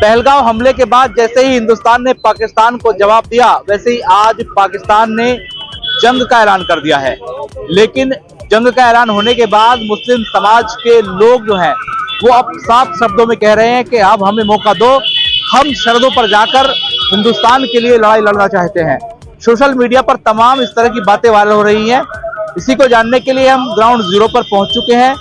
पहलगाम हमले के बाद जैसे ही हिंदुस्तान ने पाकिस्तान को जवाब दिया, वैसे ही आज पाकिस्तान ने जंग का ऐलान कर दिया है। लेकिन जंग का ऐलान होने के बाद मुस्लिम समाज के लोग जो हैं वो अब साफ शब्दों में कह रहे हैं कि अब हमें मौका दो, हम सरहदों पर जाकर हिंदुस्तान के लिए लड़ाई लड़ना चाहते हैं। सोशल मीडिया पर तमाम इस तरह की बातें वायरल हो रही हैं। इसी को जानने के लिए हम ग्राउंड जीरो पर पहुंच चुके हैं।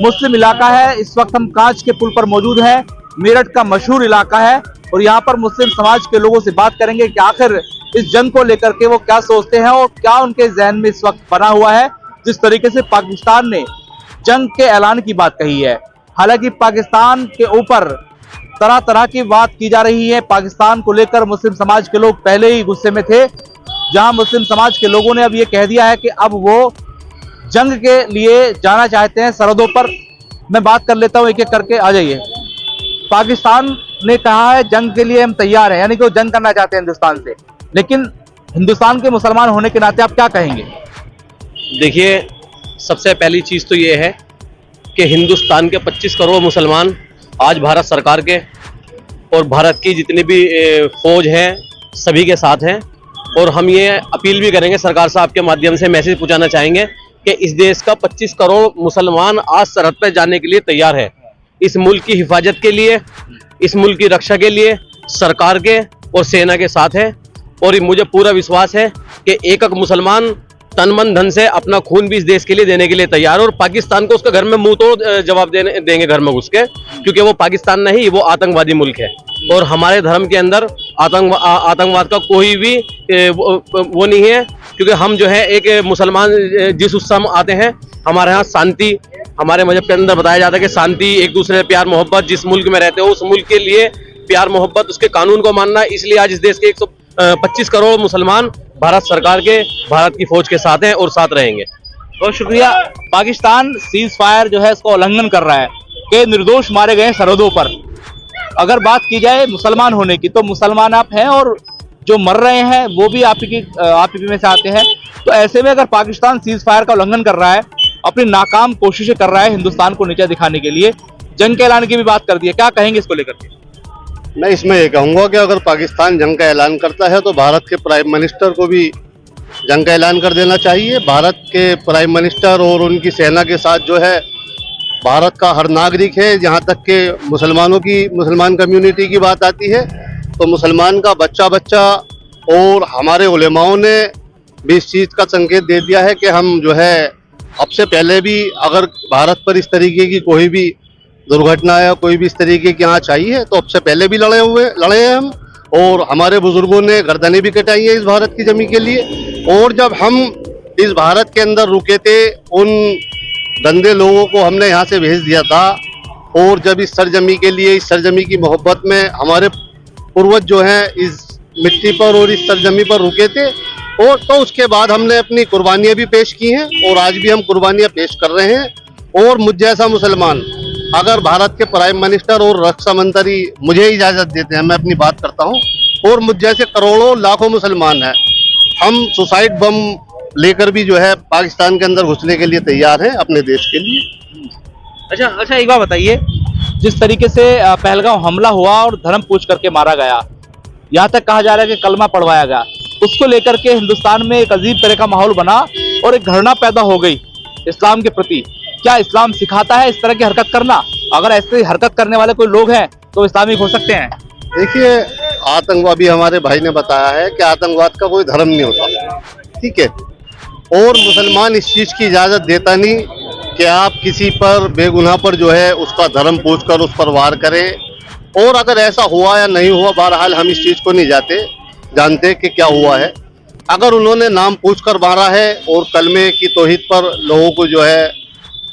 मुस्लिम इलाका है, इस वक्त हम कांच के पुल पर मौजूद हैं। मेरठ का मशहूर इलाका है और यहाँ पर मुस्लिम समाज के लोगों से बात करेंगे कि आखिर इस जंग को लेकर के वो क्या सोचते हैं और क्या उनके जहन में इस वक्त बना हुआ है जिस तरीके से पाकिस्तान ने जंग के ऐलान की बात कही है। हालांकि पाकिस्तान के ऊपर तरह तरह की बात की जा रही है। पाकिस्तान को लेकर मुस्लिम समाज के लोग पहले ही गुस्से में थे, जहां मुस्लिम समाज के लोगों ने अब ये कह दिया है कि अब वो जंग के लिए जाना चाहते हैं सरहदों पर। मैं बात कर लेता हूं एक एक करके, आ जाइए। पाकिस्तान ने कहा है जंग के लिए हम तैयार हैं, यानी कि वो जंग करना चाहते हैं हिंदुस्तान से। लेकिन हिंदुस्तान के मुसलमान होने के नाते आप क्या कहेंगे? देखिए, सबसे पहली चीज़ तो ये है कि हिंदुस्तान के 25 करोड़ मुसलमान आज भारत सरकार के और भारत की जितनी भी फौज हैं सभी के साथ हैं। और हम ये अपील भी करेंगे, सरकार साहब के माध्यम से मैसेज पहुंचाना चाहेंगे कि इस देश का 25 करोड़ मुसलमान आज सरहद पर जाने के लिए तैयार है। इस मुल्क की हिफाजत के लिए, इस मुल्क की रक्षा के लिए सरकार के और सेना के साथ है। और मुझे पूरा विश्वास है कि एक एक मुसलमान तन मन धन से अपना खून भी इस देश के लिए देने के लिए तैयार है। और पाकिस्तान को उसका घर में मुंह तोड़ जवाब देंगे घर में घुस के, क्योंकि वो पाकिस्तान नहीं, वो आतंकवादी मुल्क है। और हमारे धर्म के अंदर आतंकवाद का कोई भी वो नहीं है, क्योंकि हम जो है एक मुसलमान जिस उत्सव में आते हैं, हमारे यहाँ शांति, हमारे मजहब के अंदर बताया जाता है कि शांति, एक दूसरे से प्यार मोहब्बत, जिस मुल्क में रहते हो उस मुल्क के लिए प्यार मोहब्बत, उसके कानून को मानना। इसलिए आज इस देश के 125 करोड़ मुसलमान भारत सरकार के, भारत की फौज के साथ हैं और साथ रहेंगे। बहुत शुक्रिया। पाकिस्तान सीज फायर जो है इसका उल्लंघन कर रहा है कि निर्दोष मारे गए सरहदों पर। अगर बात की जाए मुसलमान होने की, तो मुसलमान आप हैं और जो मर रहे हैं वो भी आप ही में से आते हैं। तो ऐसे में अगर पाकिस्तान सीज फायर का उल्लंघन कर रहा है, अपनी नाकाम कोशिशें कर रहा है हिंदुस्तान को नीचे दिखाने के लिए, जंग के ऐलान की भी बात कर दी है, क्या कहेंगे इसको लेकर के? मैं इसमें ये कहूँगा कि अगर पाकिस्तान जंग का ऐलान करता है तो भारत के प्राइम मिनिस्टर को भी जंग का ऐलान कर देना चाहिए। भारत के प्राइम मिनिस्टर और उनकी सेना के साथ जो है भारत का हर नागरिक है। जहाँ तक के मुसलमान कम्युनिटी की बात आती है तो मुसलमान का बच्चा बच्चा और हमारे उलेमाओं ने भी इस चीज़ का संकेत दे दिया है कि हम जो है अब से पहले भी अगर भारत पर इस तरीके की कोई भी दुर्घटना या कोई भी इस तरीके की आँच आई है तो अब से पहले भी लड़े हैं हम। और हमारे बुजुर्गों ने गर्दनें भी कटाई है इस भारत की जमीन के लिए। और जब हम इस भारत के अंदर रुके थे, उन गंदे लोगों को हमने यहाँ से भेज दिया था। और जब इस सरजमी के लिए, इस सरजमी की मोहब्बत में हमारे पूर्वज जो हैं इस मिट्टी पर और इस सरजमी पर रुके थे, और तो उसके बाद हमने अपनी कुर्बानियाँ भी पेश की हैं और आज भी हम कुर्बानियाँ पेश कर रहे हैं। और मुझ जैसा मुसलमान, अगर भारत के प्राइम मिनिस्टर और रक्षा मंत्री मुझे इजाज़त देते हैं, मैं अपनी बात करता हूं, और मुझ जैसे करोड़ों लाखों मुसलमान हैं, हम सुसाइड बम लेकर भी जो है पाकिस्तान के अंदर घुसने के लिए तैयार हैं अपने देश के लिए। अच्छा, एक बात बताइए, जिस तरीके से पहलगाम हमला हुआ और धर्म पूछ करके मारा गया, यहाँ तक कहा जा रहा है कि कलमा पढ़वाया गया, उसको लेकर के हिंदुस्तान में एक अजीब तरह का माहौल बना और एक घृणा पैदा हो गई इस्लाम के प्रति। क्या इस्लाम सिखाता है इस तरह की हरकत करना? अगर ऐसी हरकत करने वाले कोई लोग हैं तो इस्लामिक हो सकते हैं? देखिए, आतंकवादी हमारे भाई ने बताया है कि आतंकवाद का कोई धर्म नहीं होता, ठीक है। और मुसलमान इस चीज़ की इजाज़त देता नहीं कि आप किसी पर बेगुनाह पर जो है उसका धर्म पूछकर उस पर वार करें। और अगर ऐसा हुआ या नहीं हुआ, बहरहाल हम इस चीज़ को नहीं जानते कि क्या हुआ है। अगर उन्होंने नाम पूछकर मारा है और कलमे की तौहीद पर लोगों को जो है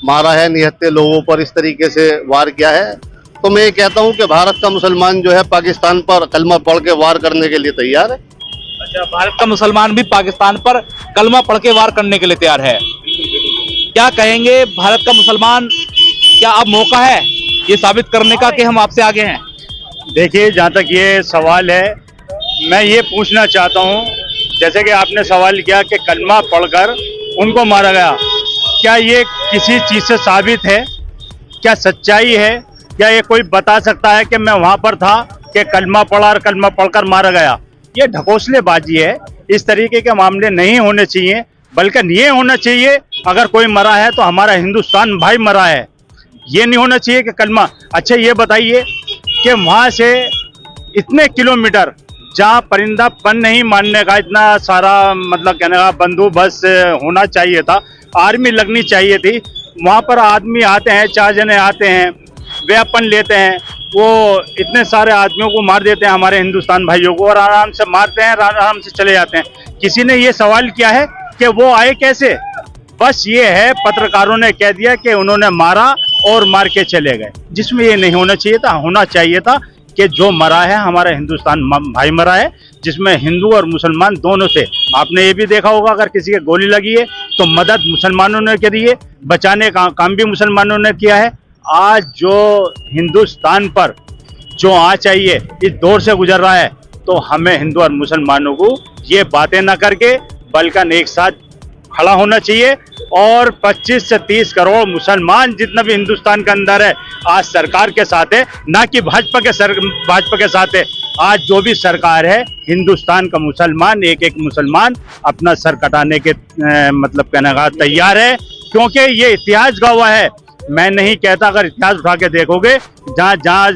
मारा है, निहत्ते लोगों पर इस तरीके से वार किया है, तो मैं ये कहता हूँ कि भारत का मुसलमान जो है पाकिस्तान पर कलमा पढ़ के वार करने के लिए तैयार है। अच्छा, भारत का मुसलमान भी पाकिस्तान पर कलमा पढ़ के वार करने के लिए तैयार है। क्या कहेंगे भारत का मुसलमान, क्या अब मौका है ये साबित करने का कि हम आपसे आगे हैं? देखिए, जहाँ तक ये सवाल है, मैं ये पूछना चाहता हूँ, जैसे कि आपने सवाल किया कि कलमा पढ़कर उनको मारा गया, क्या ये किसी चीज़ से साबित है? क्या सच्चाई है क्या ये कोई बता सकता है कि मैं वहां पर था कि कलमा पढ़ा और कलमा पढ़कर मारा गया? ये ढकोसलेबाजी है। इस तरीके के मामले नहीं होने चाहिए, बल्कि ये होना चाहिए अगर कोई मरा है तो हमारा हिंदुस्तान भाई मरा है। ये नहीं होना चाहिए कि कलमा। अच्छा ये बताइए कि वहां से इतने किलोमीटर जहाँ परिंदा पन नहीं मारने का इतना सारा मतलब कहने का बंदोबस्त होना चाहिए था, आर्मी लगनी चाहिए थी। वहाँ पर आदमी आते हैं, 4 जने आते हैं, वे अपन लेते हैं, वो इतने सारे आदमियों को मार देते हैं हमारे हिंदुस्तान भाइयों को, और आराम से मारते हैं, आराम से चले जाते हैं। किसी ने ये सवाल किया है कि वो आए कैसे? बस ये है, पत्रकारों ने कह दिया कि उन्होंने मारा और मार के चले गए, जिसमें ये नहीं होना चाहिए था। होना चाहिए था कि जो मरा है हमारा हिंदुस्तान भाई मरा है, जिसमें हिंदू और मुसलमान दोनों से। आपने ये भी देखा होगा अगर किसी के गोली लगी है तो मदद मुसलमानों ने करी है, बचाने का काम भी मुसलमानों ने किया है। आज जो हिंदुस्तान पर जो आँच आई है, इस दौर से गुजर रहा है, तो हमें हिंदू और मुसलमानों को ये बातें ना करके बल्कि एक साथ खड़ा होना चाहिए। और 25 से 30 करोड़ मुसलमान जितना भी हिंदुस्तान के अंदर है आज सरकार के साथ है, ना कि भाजपा के साथ है। आज जो भी सरकार है, हिंदुस्तान का मुसलमान, एक एक मुसलमान अपना सर कटाने के मतलब कहने का तैयार है, क्योंकि ये इतिहास गवाह है। मैं नहीं कहता, अगर इतिहास उठा के देखोगे, जहाँ जहाँ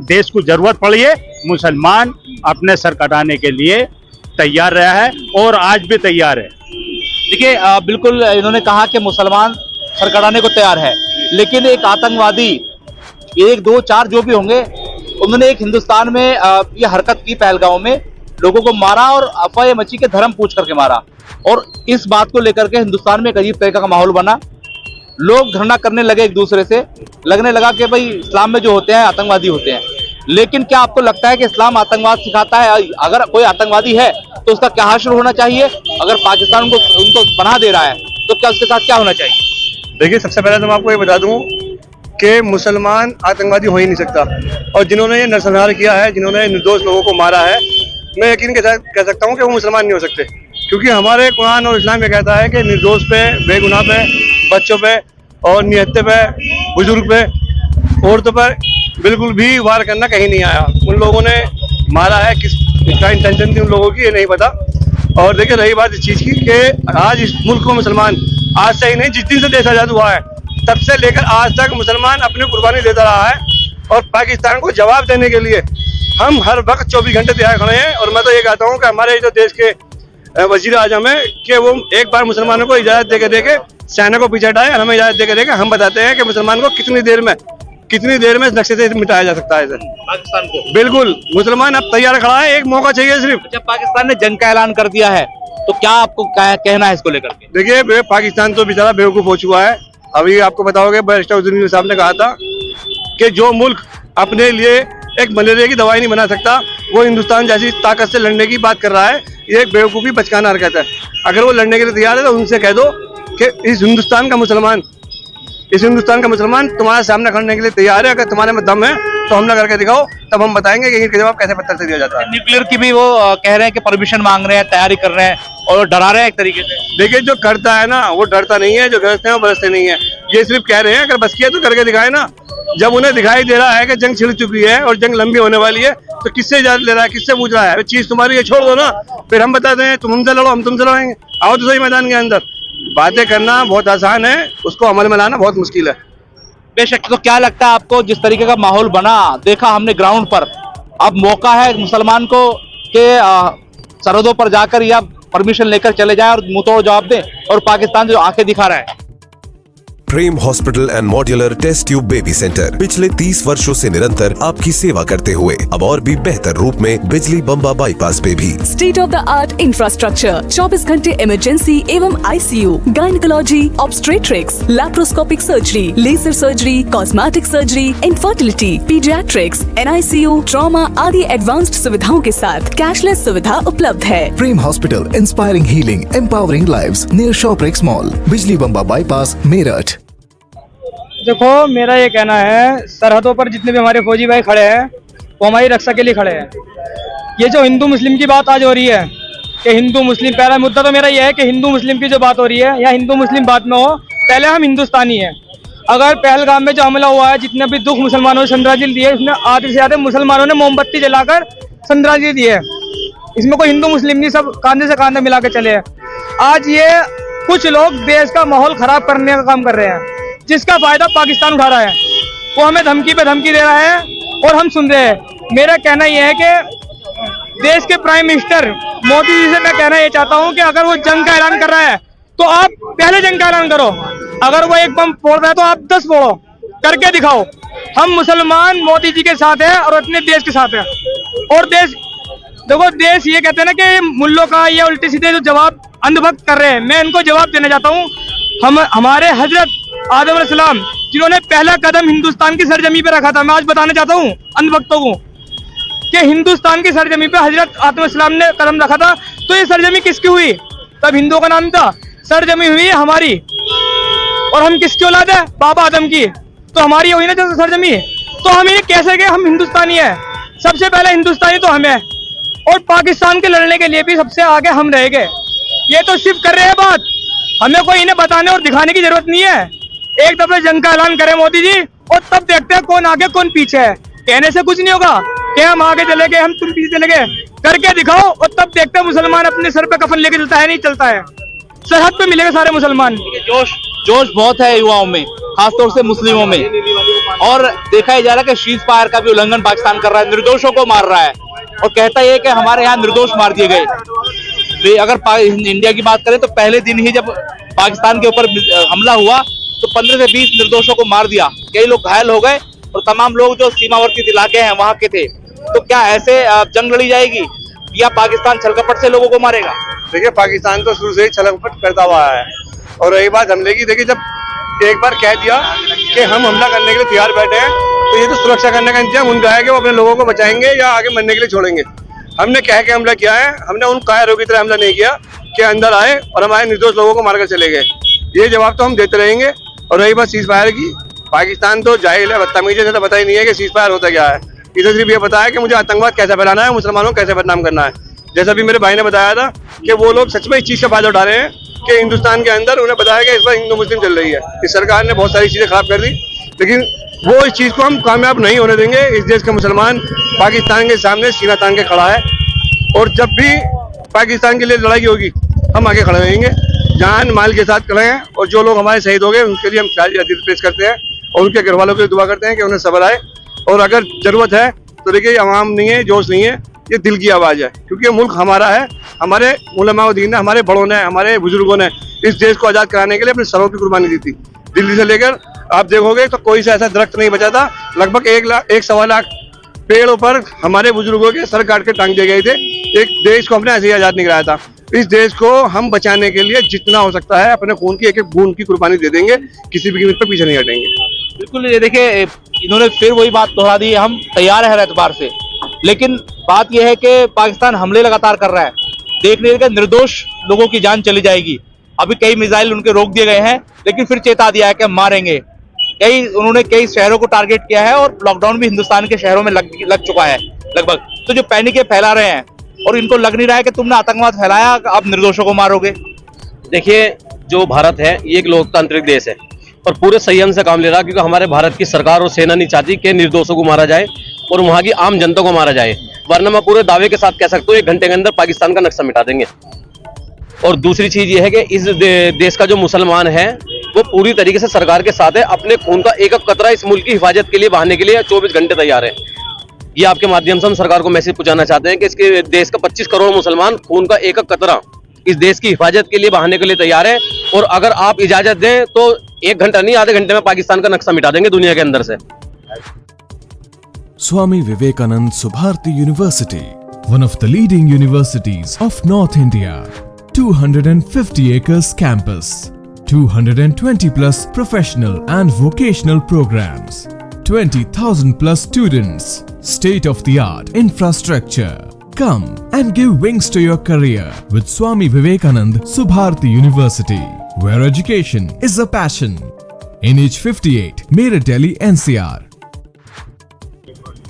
देश को जरूरत पड़ी है, मुसलमान अपने सर कटाने के लिए तैयार रहा है और आज भी तैयार है। देखिए बिल्कुल इन्होंने कहा कि मुसलमान सर कटाने को तैयार है, लेकिन एक आतंकवादी 1, 2, 4 जो भी होंगे, उन्होंने एक हिंदुस्तान में ये हरकत की, पहलगांव में लोगों को मारा और अफवाह मची के धर्म पूछ करके मारा। और इस बात को लेकर के हिंदुस्तान में एक अजीब तरीका का माहौल बना। लोग धरना करने लगे एक दूसरे से, लगने लगा कि भाई इस्लाम में जो होते हैं आतंकवादी होते हैं। लेकिन क्या आपको लगता है कि इस्लाम आतंकवाद सिखाता है? अगर कोई आतंकवादी है तो उसका क्या हाशिर होना चाहिए? अगर पाकिस्तान उनको पनाह दे रहा है तो क्या उसके साथ क्या होना चाहिए? देखिए, सबसे पहले तो मैं आपको ये बता दूं कि मुसलमान आतंकवादी हो ही नहीं सकता, और जिन्होंने ये नरसंहार किया है, जिन्होंने निर्दोष लोगों को मारा है, मैं यकीन के साथ कह सकता हूं कि वो मुसलमान नहीं हो सकते, क्योंकि हमारे कुरान और इस्लाम में कहता है कि निर्दोष पे, बेगुनाह पे, बच्चों पे और निहत्ते पे, बुजुर्ग पे, औरतों पर बिल्कुल भी वार करना कहीं नहीं आया। उन लोगों ने मारा है, किसका इंटेंशन थी उन लोगों की ये नहीं पता। और देखिए, रही बात इस चीज़ की कि आज इस मुल्क को मुसलमान, आज से ही नहीं, जिस दिन से देश आज़ाद हुआ है तब से लेकर आज तक मुसलमान अपनी कुर्बानी देता रहा है, और पाकिस्तान को जवाब देने के लिए हम हर वक्त 24 घंटे तैयार खड़े हैं। और मैं तो ये कहता हूँ कि हमारे जो देश के वजीर आजम है कि वो एक बार मुसलमानों को इजाज़त दे के सेना को पीछे हटाए, और हमें इजाज़त दे के हम बताते हैं कि मुसलमान को कितनी देर में इस नक्शे से मिटाया जा सकता है पाकिस्तान को। बिल्कुल, मुसलमान अब तैयार खड़ा है, एक मौका चाहिए सिर्फ। जब पाकिस्तान ने जंग का ऐलान कर दिया है तो क्या आपको कहना है इसको लेकर के? देखिए, पाकिस्तान तो बेचारा बेवकूफ हो चुका है। अभी आपको बताओगे, बैरिस्टर उद्दीन साहब ने कहा था कि जो मुल्क अपने लिए एक मलेरिया की दवाई नहीं बना सकता, वो हिंदुस्तान जैसी ताकत से लड़ने की बात कर रहा है। ये एक बेवकूफ़ी बचकाना हरकत है। अगर वो लड़ने के लिए तैयार है तो उनसे कह दो कि इस हिंदुस्तान का मुसलमान तुम्हारे सामने खड़ने के लिए तैयार है। अगर तुम्हारे में दम है तो हमला करके दिखाओ, तब हम बताएंगे कि इनका जवाब कैसे पत्थर से दिया जाता है। न्यूक्लियर की भी वो कह रहे हैं कि परमिशन मांग रहे हैं, तैयारी कर रहे हैं और डरा रहे हैं एक तरीके से। देखिए, जो करता है ना वो डरता नहीं है, जो गरजते हैं वो बरसते नहीं है। ये सिर्फ कह रहे हैं, अगर बस किया तो करके दिखाए ना। जब उन्हें दिखाई दे रहा है कि जंग छिड़ चुकी है और जंग लंबी होने वाली है, तो किससे इजाजत ले रहा है, किससे पूछ रहा है? चीज तुम्हारी है, छोड़ दो ना, फिर हम बताते हैं तुम हमसे लड़ो, हम तुमसे लड़ेंगे। आओ तो सही मैदान के अंदर। बातें करना बहुत आसान है, उसको अमल में लाना बहुत मुश्किल है। बेशक। तो क्या लगता है आपको, जिस तरीके का माहौल बना, देखा हमने ग्राउंड पर, अब मौका है मुसलमान को कि सरहदों पर जाकर या परमिशन लेकर चले जाए और मुंहतोड़ जवाब दे, और पाकिस्तान जो आंखें दिखा रहा है? Prem hospital and modular test tube baby centre पिछले 30 वर्षों से निरंतर आपकी सेवा करते हुए अब और भी बेहतर रूप में बिजली बम्बा बाईपास पे भी state of the art infrastructure, 24 घंटे इमरजेंसी एवं ICU, gynaecology, obstetrics, laparoscopic surgery, laser surgery, cosmetic surgery, infertility, paediatrics, NICU, trauma आदि एडवांस्ड सुविधाओं के साथ कैशलेस सुविधा उपलब्ध है। Prem hospital, inspiring healing, empowering lives, near Shoprix mall, Bijli Bamba bypass, Meerut. देखो, मेरा ये कहना है, सरहदों पर जितने भी हमारे फौजी भाई खड़े हैं वो हमारी रक्षा के लिए खड़े हैं। ये जो हिंदू मुस्लिम की बात आज हो रही है कि हिंदू मुस्लिम, पहला मुद्दा तो मेरा ये है कि हिंदू मुस्लिम की जो बात हो रही है या हिंदू मुस्लिम बात में हो, पहले हम हिंदुस्तानी हैं। अगर पहलगाम में जो हमला हुआ है, जितने भी दुख मुसलमानों ने श्रद्धांजलि दी है, उसमें आधे से ज्यादा मुसलमानों ने मोमबत्ती जलाकर श्रद्धांजलि दी है। इसमें कोई हिंदू मुस्लिम नहीं, सब कांधे से कांधे मिला के चले हैं। आज ये कुछ लोग देश का माहौल खराब करने का काम कर रहे हैं, जिसका फायदा पाकिस्तान उठा रहा है। वो हमें धमकी पे धमकी दे रहा है और हम सुन रहे हैं। मेरा कहना यह है कि देश के प्राइम मिनिस्टर मोदी जी से मैं कहना ये चाहता हूं कि अगर वो जंग का ऐलान कर रहा है तो आप पहले जंग का ऐलान करो। अगर वो एक बम फोड़ रहा है तो आप 10 फोड़ो, करके दिखाओ। हम मुसलमान मोदी जी के साथ हैं और अपने देश के साथ हैं। और देश देखो, देश ये कहते हैं ना कि मुल्लों का ये उल्टे सीधे जो जवाब अंधभक्त कर रहे हैं, मैं इनको जवाब देना चाहता हूँ। हमारे हजरत आदम अलैहिस्सलाम जिन्होंने पहला कदम हिंदुस्तान की सरजमी पे रखा था, मैं आज बताना चाहता हूँ अंधभक्तों को कि हिंदुस्तान की सरजमी पे हजरत आदम अलैहिस्सलाम ने कदम रखा था। तो ये सरजमी किसकी हुई? तब हिंदुओं का नाम था। सरजमी हुई है हमारी, और हम किसकी औलाद है? बाबा आदम की। तो हमारी हुई ना जो सरजमी। तो हम ये कैसे गए? हम हिंदुस्तानी है, सबसे पहले हिंदुस्तानी तो हम है, और पाकिस्तान के लड़ने के लिए भी सबसे आगे हम रह गए। ये तो सिर्फ कर रहे हैं बात, हमें कोई इन्हें बताने और दिखाने की जरूरत नहीं है। एक दफे जंग का ऐलान करें मोदी जी, और तब देखते हैं कौन आगे कौन पीछे है। कहने से कुछ नहीं होगा कि हम आगे चले गए, हम तुम पीछे चले गए। करके दिखाओ, और तब देखते हैं मुसलमान अपने सर पे कफन लेके चलता है नहीं चलता है। सरहद पे मिलेंगे सारे मुसलमान। जोश बहुत है युवाओं में, खासतौर से मुस्लिमों में, और देखा ही जा रहा है कि शीज फायर का भी उल्लंघन पाकिस्तान कर रहा है, निर्दोषों को मार रहा है, और कहता है कि हमारे यहाँ निर्दोष मार दिए गए। अगर इंडिया की बात करें तो पहले दिन ही जब पाकिस्तान के ऊपर हमला हुआ तो 15 से 20 निर्दोषों को मार दिया, कई लोग घायल हो गए, और तमाम लोग जो सीमावर्ती इलाके हैं वहां के थे। तो क्या ऐसे जंग लड़ी जाएगी, या पाकिस्तान छलकपट से लोगों को मारेगा? देखिए, पाकिस्तान तो शुरू से ही छलकपट करता हुआ है। और रही बात हमले की, देखिए जब एक बार कह दिया कि हम हमला करने के लिए तैयार बैठे हैं, तो ये तो सुरक्षा करने का इंतजाम उनका है कि वो अपने लोगों को बचाएंगे या आगे मरने के लिए छोड़ेंगे। हमने कह के हमला किया है, हमने उन कायरों की तरह हमला नहीं किया कि अंदर आए और हमारे निर्दोष लोगों को मारकर चले गए। ये जवाब तो हम देते रहेंगे। और रही बात सीज फायर की, पाकिस्तान तो जाहिल है, बदतमीज है, तो पता ही नहीं है कि सीज फायर होता क्या है। इसे सिर्फ ये पता है कि मुझे आतंकवाद कैसे फैलाना है, मुसलमानों को कैसे बदनाम करना है। जैसा भी मेरे भाई ने बताया था कि वो लोग सच में इस चीज़ का फायदा उठा रहे हैं कि हिंदुस्तान के अंदर उन्हें बताया कि इस बार हिंदू मुस्लिम चल रही है। इस सरकार ने बहुत सारी चीज़ें खराब कर दी, लेकिन वो इस चीज़ को हम कामयाब नहीं होने देंगे। इस देश का मुसलमान पाकिस्तान के सामने सीना तान के खड़ा है, और जब भी पाकिस्तान के लिए लड़ाई होगी हम आगे खड़े रहेंगे, जान माल के साथ खड़े हैं। और जो लोग हमारे शहीद हो गए उनके लिए हम दिल पेश करते हैं, और उनके घर वालों के लिए दुआ करते हैं कि उन्हें सब्र आए। और अगर जरूरत है तो देखिए, अवाम नहीं है, जोश नहीं है, ये दिल की आवाज़ है, क्योंकि ये मुल्क हमारा है, हमारे उलमा-ए-दीन ने, हमारे बड़ों ने, हमारे बुजुर्गों ने इस देश को आज़ाद कराने के लिए अपने सरों की कुर्बानी दी थी। दिल्ली से लेकर आप देखोगे तो कोई सा ऐसा दरख्त नहीं बचा था। लगभग 1-1.25 लाख पेड़ों पर हमारे बुजुर्गों के सर काट के टांग दिए गए थे। एक देश को हमने ऐसे ही आज़ाद नहीं कराया था। इस देश को हम बचाने के लिए जितना हो सकता है अपने खून की एक-एक बूंद की कुर्बानी दे देंगे, किसी भी कीमत पर पीछे नहीं हटेंगे। बिल्कुल, ये देखिए इन्होंने फिर वही बात दोहरा दी, हम तैयार है हर एतबार से। लेकिन बात यह है कि पाकिस्तान हमले लगातार कर रहा है, देखने के निर्दोष लोगों की जान चली जाएगी। अभी कई मिसाइल उनके रोक दिए गए हैं, लेकिन फिर चेता दिया है कि हम मारेंगे। उन्होंने कई शहरों को टारगेट किया है, और लॉकडाउन भी हिंदुस्तान के शहरों में लग चुका है लगभग। तो जो पैनिक फैला रहे हैं, और इनको लग नहीं रहा है कि तुमने आतंकवाद फैलाया, आप निर्दोषों को मारोगे। देखिए, जो भारत है ये एक लोकतांत्रिक देश है, और पूरे संयम से काम ले रहा है, क्योंकि हमारे भारत की सरकार और सेना नहीं चाहती कि निर्दोषों को मारा जाए और वहाँ की आम जनता को मारा जाए। वरना मैं पूरे दावे के साथ कह सकता हूँ 1 घंटे के अंदर पाकिस्तान का नक्शा मिटा देंगे। और दूसरी चीज ये है कि इस देश का जो मुसलमान है वो पूरी तरीके से सरकार के साथ है, अपने खून का एक एक कतरा इस मुल्क की हिफाजत के लिए बहाने के लिए 24 घंटे तैयार है। ये आपके माध्यम से हम सरकार को मैसेज पहुंचाना चाहते हैं कि इसके देश का 25 करोड़ मुसलमान खून का एक एक कतरा इस देश की हिफाजत के लिए बहाने के लिए तैयार है। और अगर आप इजाजत दें तो 1 घंटा नहीं, आधे घंटे में पाकिस्तान का नक्शा मिटा देंगे दुनिया के अंदर से। Swami Vivekanand Subharti University, one of the leading universities of North India. 250 acres campus, 220 plus professional and vocational programs, 20,000 plus students, state of the art infrastructure. Come and give wings to your career with Swami Vivekanand Subharti University, where education is a passion. NH 58, Meerut, Delhi, NCR.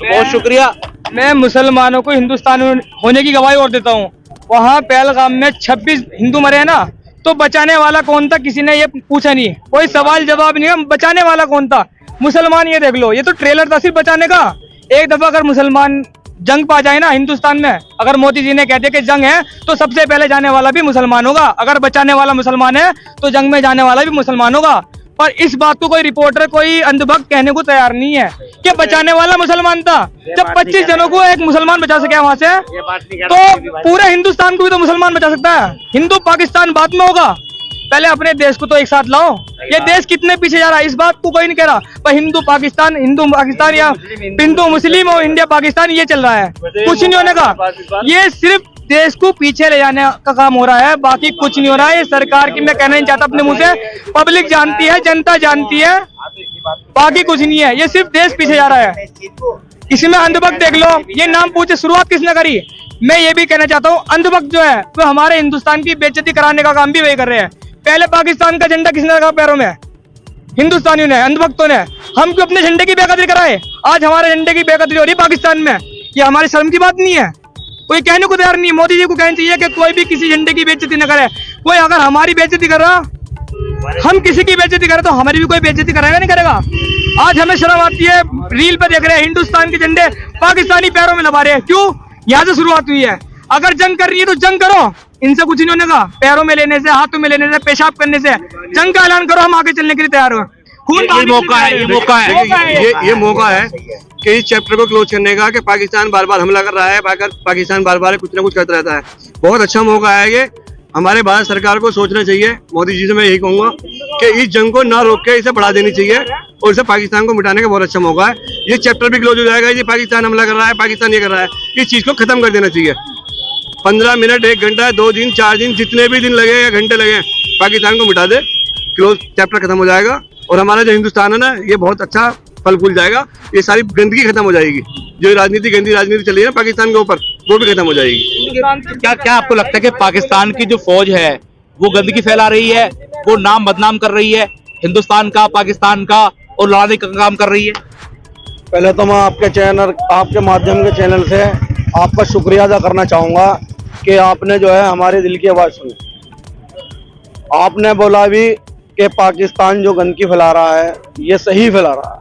बहुत शुक्रिया। मैं मुसलमानों को हिंदुस्तान होने की गवाही और देता हूँ। वहाँ पहलगाम में 26 हिंदू मरे हैं ना, तो बचाने वाला कौन था, किसी ने ये पूछा नहीं, कोई सवाल जवाब नहीं है। बचाने वाला कौन था? मुसलमान। ये देख लो, ये तो ट्रेलर था सिर्फ बचाने का। एक दफा अगर मुसलमान जंग पा जाए ना हिंदुस्तान में, अगर मोदी जी ने कह दिया कि जंग है, तो सबसे पहले जाने वाला भी मुसलमान होगा। अगर बचाने वाला मुसलमान है तो जंग में जाने वाला भी मुसलमान होगा। पर इस बात को कोई रिपोर्टर, कोई अंधभक्त कहने को तैयार नहीं है कि बचाने वाला मुसलमान था। जब 25 जनों को एक मुसलमान बचा सके वहां से, तो पूरे हिंदुस्तान को भी तो मुसलमान बचा सकता है। हिंदू पाकिस्तान बाद में होगा, पहले अपने देश को तो एक साथ लाओ। ये देश कितने पीछे जा रहा है इस बात को कोई नहीं कह रहा, पर हिंदू पाकिस्तान या हिंदू मुस्लिम और इंडिया पाकिस्तान ये चल रहा है, कुछ नहीं होने का। ये सिर्फ देश को पीछे ले जाने का काम हो रहा है, बाकी कुछ नहीं हो रहा है। ये सरकार की, मैं कहना नहीं चाहता अपने मुंह से, पब्लिक जानती है, जनता जानती है, बाकी कुछ नहीं है। ये सिर्फ देश पीछे जा रहा है। इसमें अंधभक्त देख लो, ये नाम पूछे शुरुआत किसने करी। मैं ये भी कहना चाहता हूँ, अंधभक्त जो है वो हमारे हिंदुस्तान की बेइज्जती कराने का काम भी वही कर रहे हैं। पहले पाकिस्तान का झंडा किसने रखा पैरों में? हिंदुस्तानियों ने, अंधभक्तों ने। हम क्यों अपने झंडे की बेकदरी कराए? आज हमारे झंडे की बेकदरी हो रही है पाकिस्तान में। ये हमारी शर्म की बात नहीं है? कोई कहने को तैयार नहीं। मोदी जी को कहना चाहिए कि कोई भी किसी झंडे की बेइज्जती न करे। कोई अगर हमारी बेइज्जती कर रहा, हम किसी की बेइज्जती करें, तो हमारी भी कोई बेइज्जती करेगा नहीं करेगा? आज हमें शर्म आती है, रील पे देख रहे हैं हिंदुस्तान के झंडे पाकिस्तानी पैरों में लगा रहे हैं। क्यों? यहाँ से शुरुआत हुई है। अगर जंग कर रही है तो जंग करो, इनसे कुछ नहीं होने का। पैरों में लेने से, हाथों में लेने से, पेशाब करने से जंग का ऐलान करो, हम आगे चलने के लिए तैयार हो। ये मौका है कि इस चैप्टर को क्लोज करने का, कि पाकिस्तान बार बार हमला कर रहा है, पाकिस्तान बार बार कुछ ना कुछ करता रहता है। बहुत अच्छा मौका है ये। हमारे भारत सरकार को सोचना चाहिए। मोदी जी से मैं यही कहूंगा कि इस जंग को ना रोक के इसे बढ़ा देनी चाहिए, और इसे पाकिस्तान को मिटाने का बहुत अच्छा मौका है। ये चैप्टर भी क्लोज हो जाएगा। ये पाकिस्तान हमला कर रहा है, पाकिस्तान ये कर रहा है, इस चीज को खत्म कर देना चाहिए। 15 मिनट, 1 घंटा, 2 दिन, 4 दिन, जितने भी दिन लगे या घंटे लगे, पाकिस्तान को मिटा दे, क्लोज, चैप्टर खत्म हो जाएगा। और हमारा जो हिंदुस्तान है ना, ये बहुत अच्छा फल फूल जाएगा। ये सारी गंदगी खत्म हो जाएगी, जो राजनीति, गंदी राजनीति चली है ना पाकिस्तान के ऊपर, वो भी खत्म हो जाएगी। क्या आपको लगता है कि पाकिस्तान की जो फौज है वो गंदगी फैला रही है, वो नाम बदनाम कर रही है हिंदुस्तान का, पाकिस्तान का, और लड़ाने का काम कर रही है? पहले तो मैं आपके माध्यम के चैनल से आपका शुक्रिया अदा करना चाहूँगा कि आपने जो है हमारे दिल की आवाज़ सुनी। आपने बोला भी कि पाकिस्तान जो गंदगी फैला रहा है, ये सही फैला रहा है।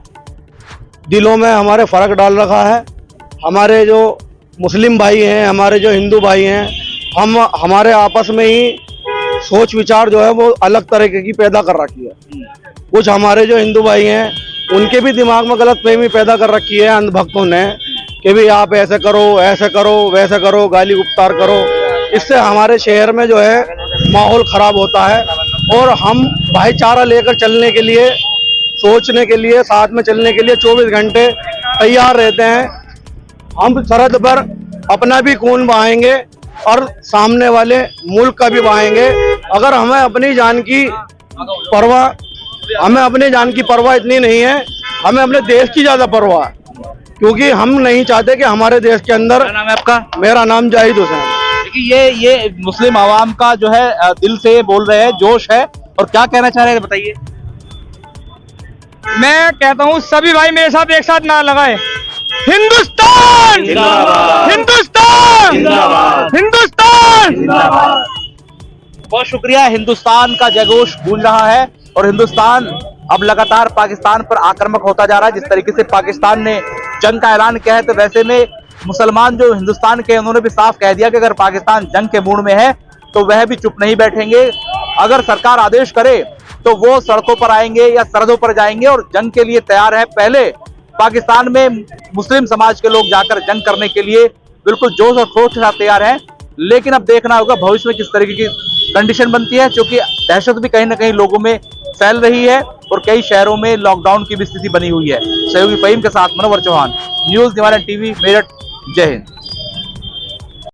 दिलों में हमारे फ़र्क डाल रखा है। हमारे जो मुस्लिम भाई हैं, हमारे जो हिंदू भाई हैं, हमारे आपस में ही सोच विचार जो है वो अलग तरीके की पैदा कर रखी है। कुछ हमारे जो हिंदू भाई हैं, उनके भी दिमाग में गलतफहमी पैदा कर रखी है अंधभक्तों ने, कि भी आप ऐसे करो, ऐसे करो, वैसे करो, गाली गुप्तार करो। इससे हमारे शहर में जो है माहौल ख़राब होता है। और हम भाईचारा लेकर चलने के लिए, सोचने के लिए, साथ में चलने के लिए 24 घंटे तैयार रहते हैं। हम सरहद पर अपना भी खून बहाएंगे और सामने वाले मुल्क का भी बहाएंगे। अगर हमें अपनी जान की परवाह इतनी नहीं है, हमें अपने देश की ज़्यादा परवाह है, क्योंकि हम नहीं चाहते कि हमारे देश के अंदर। क्या नाम है आपका? मेरा नाम जाहिद हुसैन। देखिए, ये मुस्लिम आवाम का जो है दिल से बोल रहे हैं, जोश है, और क्या कहना चाह रहे हैं बताइए। मैं कहता हूँ सभी भाई मेरे साथ एक साथ नारा लगाए, हिंदुस्तान जिंदाबाद, हिंदुस्तान जिंदाबाद, हिंदुस्तान जिंदाबाद। बहुत शुक्रिया। हिंदुस्तान का जयघोष गूंज रहा है और हिंदुस्तान अब लगातार पाकिस्तान पर आक्रामक होता जा रहा है। जिस तरीके से पाकिस्तान ने जंग का ऐलान किया है, तो वैसे में मुसलमान जो हिंदुस्तान के, उन्होंने भी साफ कह दिया कि अगर पाकिस्तान जंग के मूड में है तो वह भी चुप नहीं बैठेंगे। अगर सरकार आदेश करे तो वो सड़कों पर आएंगे या सरहदों पर जाएंगे और जंग के लिए तैयार है। पहले पाकिस्तान में मुस्लिम समाज के लोग जाकर जंग करने के लिए बिल्कुल जोश और खरोश के साथ तैयार हैं, लेकिन अब देखना होगा भविष्य में किस तरीके की कंडीशन बनती है, क्योंकि दहशत भी कहीं ना कहीं लोगों में फैल रही है और कई शहरों में लॉकडाउन की भी स्थिति बनी हुई है। सहयोगी फहीम के साथ मनोवर चौहान, न्यूज़ निवारण टीवी, मेरठ। जय हिंद।